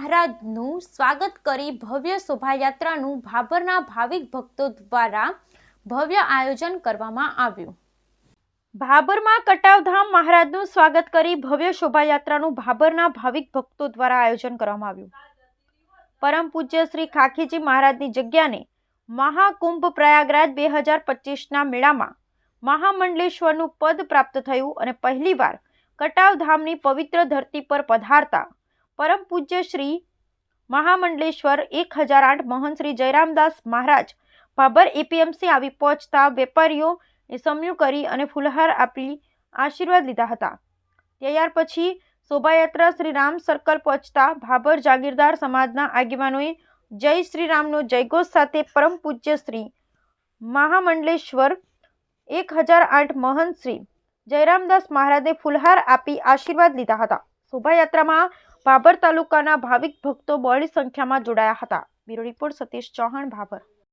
મહારાજનું સ્વાગત કરી ભવ્ય શોભાયાત્રાનું ભાભરના ભાવિક ભક્તો દ્વારા ભવ્ય આયોજન કરવામાં આવ્યું। ભાભરમાં કટાવધામ મહારાજનું સ્વાગત કરી ભવ્ય શોભાયાત્રાનું ભાભરના ભાવિક ભક્તો દ્વારા આયોજન કરવામાં આવ્યું। પરમ પૂજ્ય શ્રી ખાખીજી મહારાજની જગ્યાને મહાકુંભ પ્રયાગરાજ 2025ના મેળામાં મહામંડલેશ્વરનું પદ પ્રાપ્ત થયું અને પહેલીવાર કટાવધામની પવિત્ર ધરતી પર પધારતા પરમ પૂજ્ય શ્રી મહામંડલેશ્વર 1008 મહંત શ્રી જયરામદાસ મહારાજ ભાભર એપીએમસી આવી પહોંચતા વેપારીઓએ સમૂહ કરી અને ફૂલહાર આપી આશીર્વાદ લીધા હતા। ત્યાર પછી શોભાયાત્રા શ્રી રામ સર્કલ પહોંચતા ભાભર જાગીરદાર સમાજના આગેવાનોએ જય શ્રી રામનો જયઘોષ સાથે પરમ પૂજ્ય શ્રી મહામંડલેશ્વર 1008 મહંત શ્રી જયરામદાસ મહારાજને ફૂલહાર આપી આશીર્વાદ લીધા હતા। શોભાયાત્રામાં ભાભર તાલુકાના ભાવિક ભક્તો બહોળી સંખ્યામાં જોડાયા હતા। Bureau report Satish Chauhan, Bhabhar.